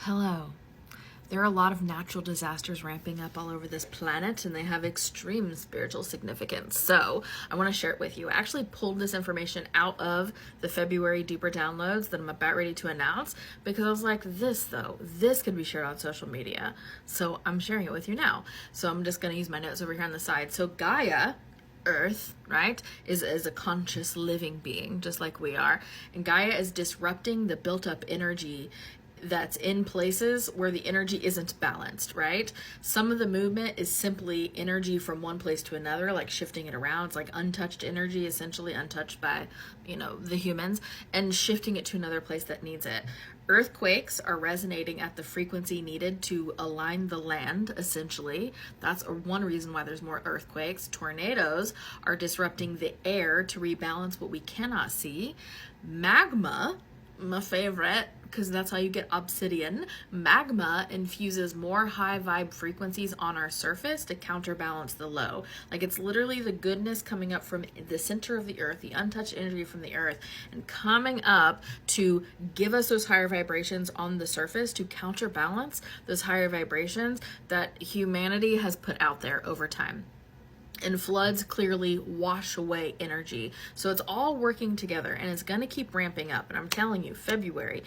Hello. There are a lot of natural disasters ramping up all over this planet, and they have extreme spiritual significance. So I want to share it with you. I actually pulled this information out of the February deeper downloads that I'm about ready to announce because I was like, this could be shared on social media. So I'm sharing it with you now. So I'm just going to use my notes over here on the side. So Gaia, Earth, right, is a conscious living being, just like we are. And Gaia is disrupting the built up energy that's in places where the energy isn't balanced, right? Some of the movement is simply energy from one place to another, like shifting it around. It's like untouched energy, essentially untouched by, the humans, and shifting it to another place that needs it. Earthquakes are resonating at the frequency needed to align the land, essentially. That's one reason why there's more earthquakes. Tornadoes are disrupting the air to rebalance what we cannot see. Magma, my favorite, because that's how you get obsidian. Magma infuses more high vibe frequencies on our surface to counterbalance the low. Like, it's literally the goodness coming up from the center of the earth, the untouched energy from the earth, and coming up to give us those higher vibrations on the surface to counterbalance those higher vibrations that humanity has put out there over time. And floods clearly wash away energy. So it's all working together, and it's going to keep ramping up. And I'm telling you, February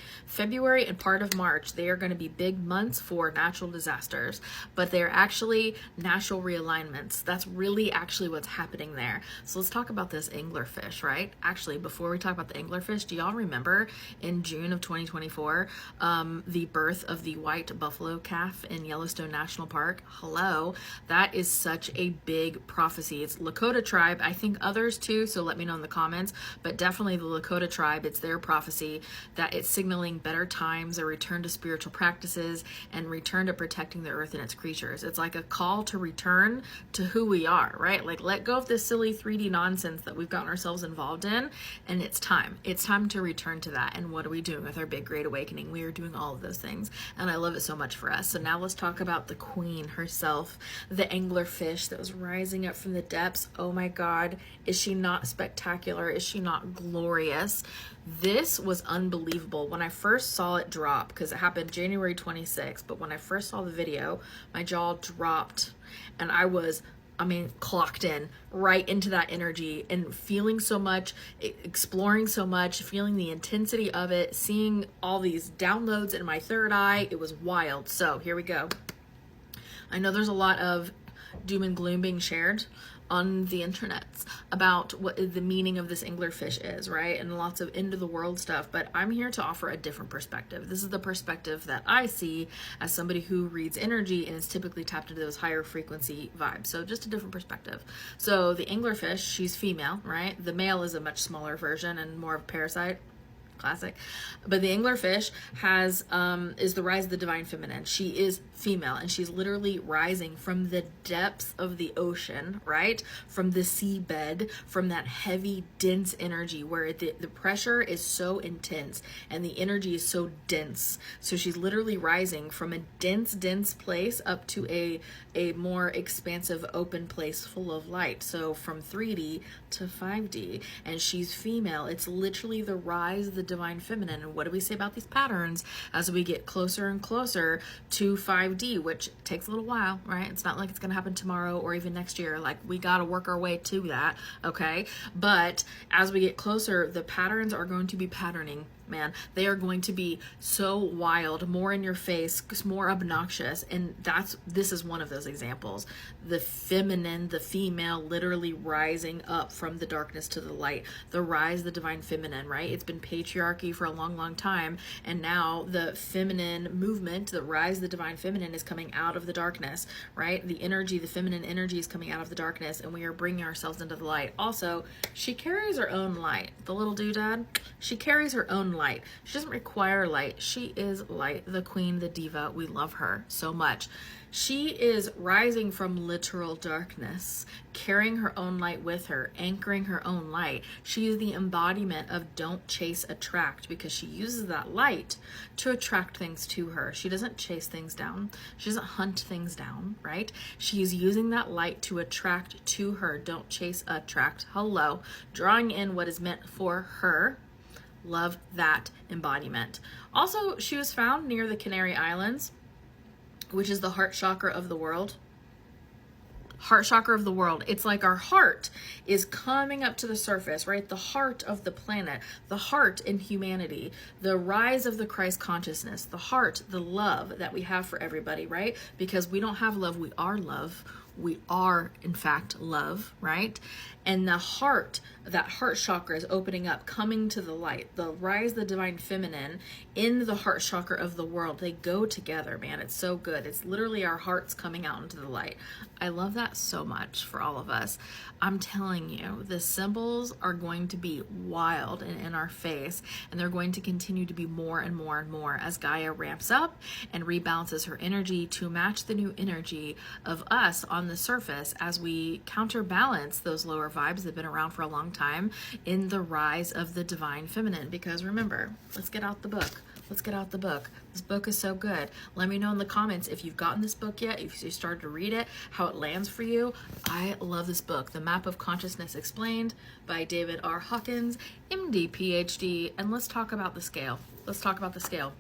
and part of March, they are going to be big months for natural disasters, but they're actually natural realignments. That's really actually what's happening there. So let's talk about this anglerfish, right? Actually, before we talk about the anglerfish, do y'all remember in June of 2024, the birth of the white buffalo calf in Yellowstone National Park? Hello, that is such a big prophecy. It's Lakota tribe, I think others too, so let me know in the comments, but definitely the Lakota tribe, it's their prophecy that it's signaling better times, a return to spiritual practices, and return to protecting the earth and its creatures. It's like a call to return to who we are, right? Like, let go of this silly 3D nonsense that we've gotten ourselves involved in, and it's time. It's time to return to that. And what are we doing with our big great awakening? We are doing all of those things, and I love it so much for us. So now let's talk about the queen herself, the anglerfish that was rising up from the depths. Oh my God, is she not spectacular? Is she not glorious? This was unbelievable. When I first saw it drop, because it happened January 26th, but when I first saw the video, my jaw dropped, and I was clocked in right into that energy and feeling so much, exploring so much, feeling the intensity of it, seeing all these downloads in my third eye. It was wild. So here we go. I know there's a lot of doom and gloom being shared on the internets about what the meaning of this anglerfish is, right? And lots of end of the world stuff, but I'm here to offer a different perspective. This is the perspective that I see as somebody who reads energy and is typically tapped into those higher frequency vibes. So just a different perspective. So the anglerfish, she's female, right? The male is a much smaller version and more of a parasite. Classic. But the anglerfish is the rise of the divine feminine. She is female, and she's literally rising from the depths of the ocean, right? From the seabed, from that heavy, dense energy where the pressure is so intense and the energy is so dense. So she's literally rising from a dense place up to a more expansive, open place full of light. So from 3D to 5D, and she's female. It's literally the rise of the divine feminine. And what do we say about these patterns as we get closer and closer to 5D, which takes a little while, right? It's not like it's going to happen tomorrow or even next year. Like, we got to work our way to that, okay? But as we get closer, the patterns are going to be patterning. Man, they are going to be so wild, more in your face, more obnoxious, and this is one of those examples. The feminine, the female, literally rising up from the darkness to the light. The rise of the divine feminine, right? It's been patriarchy for a long time, and now the feminine movement, the rise of the divine feminine, is coming out of the darkness, right? The energy, the feminine energy, is coming out of the darkness, and we are bringing ourselves into the light. Also, she carries her own light. The little doodad, she carries her own light. She doesn't require light. She is light, the queen, the diva. We love her so much. She is rising from literal darkness, carrying her own light with her, anchoring her own light. She is the embodiment of don't chase, attract, because she uses that light to attract things to her. She doesn't chase things down. She doesn't hunt things down, right? She's using that light to attract to her. Don't chase, attract. Hello. Drawing in what is meant for her. Love that embodiment. Also, she was found near the Canary Islands, which is the heart chakra of the world. Heart chakra of the world. It's like our heart is coming up to the surface, right? The heart of the planet, the heart in humanity, the rise of the Christ consciousness, the heart, the love that we have for everybody, right? Because we don't have love, we are love. We are, in fact, love, right? And the heart, that heart chakra is opening up, coming to the light. The rise of the divine feminine in the heart chakra of the world. They go together, man. It's so good. It's literally our hearts coming out into the light. I love that so much for all of us. I'm telling you, the symbols are going to be wild and in our face, and they're going to continue to be more and more and more as Gaia ramps up and rebalances her energy to match the new energy of us on the surface as we counterbalance those lower vibes that have been around for a long time in the rise of the divine feminine. Because remember, let's get out the book. Let's get out the book. This book is so good. Let me know in the comments if you've gotten this book yet, if you started to read it, how it lands for you. I love this book, The Map of Consciousness Explained by David R. Hawkins, MD, PhD. And let's talk about the scale. Let's talk about the scale.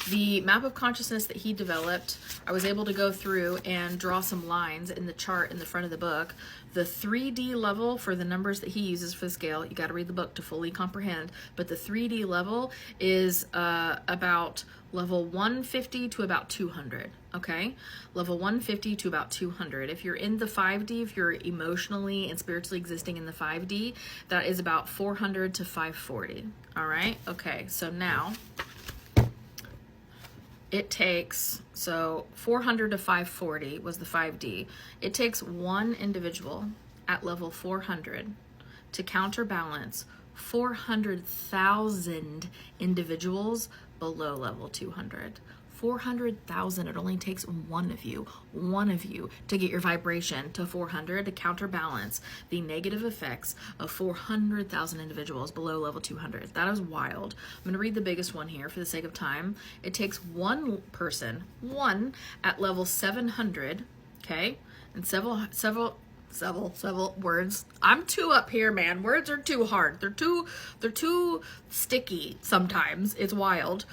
The map of consciousness that he developed, I was able to go through and draw some lines in the chart in the front of the book. The 3D level for the numbers that he uses for the scale, you got to read the book to fully comprehend, but the 3D level is about level 150 to about 200, okay? Level 150 to about 200. If you're in the 5D, if you're emotionally and spiritually existing in the 5D, that is about 400 to 540, all right? Okay, so now it takes, so 400 to 540 was the 5D. It takes one individual at level 400 to counterbalance 400,000 individuals below level 200. 400,000, it only takes one of you to get your vibration to 400 to counterbalance the negative effects of 400,000 individuals below level 200. That is wild. I'm going to read the biggest one here for the sake of time. It takes one person, one at level 700, okay? And several words. I'm too up here, man. Words are too hard. They're too sticky sometimes. It's wild.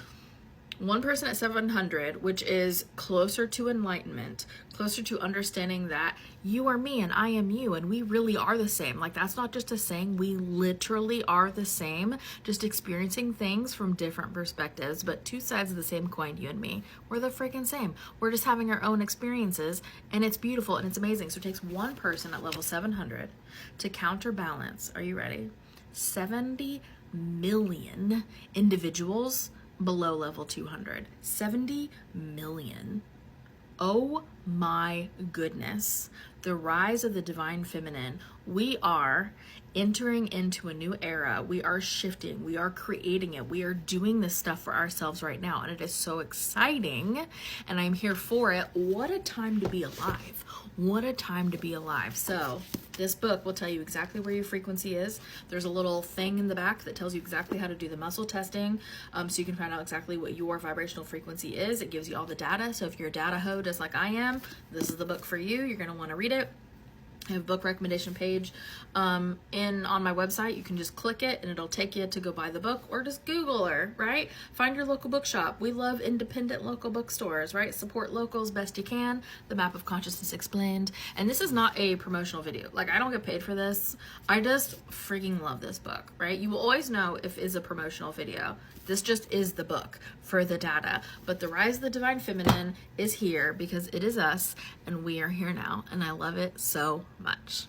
One person at 700, which is closer to enlightenment, closer to understanding that you are me and I am you, and we really are the same. Like, that's not just a saying. We literally are the same, just experiencing things from different perspectives, but two sides of the same coin, you and me. We're the freaking same. We're just having our own experiences, and it's beautiful and it's amazing. So it takes one person at level 700 to counterbalance. Are you ready? 70 million individuals below level 200. 70 million. Oh my goodness. The rise of the divine feminine. We are entering into a new era. We are shifting. We are creating it. We are doing this stuff for ourselves right now. And it is so exciting. And I'm here for it. What a time to be alive. What a time to be alive. So this book will tell you exactly where your frequency is. There's a little thing in the back that tells you exactly how to do the muscle testing, so you can find out exactly what your vibrational frequency is. It gives you all the data. So if you're a data hoe just like I am, this is the book for you. You're going to want to read it. I have a book recommendation page on my website. You can just click it and it'll take you to go buy the book, or just Google her, right? Find your local bookshop. We love independent local bookstores, right? Support locals best you can. The Map of Consciousness Explained. And this is not a promotional video. Like, I don't get paid for this. I just freaking love this book, right? You will always know if it's a promotional video. This just is the book for the data. But the Rise of the Divine Feminine is here because it is us, and we are here now. And I love it so much.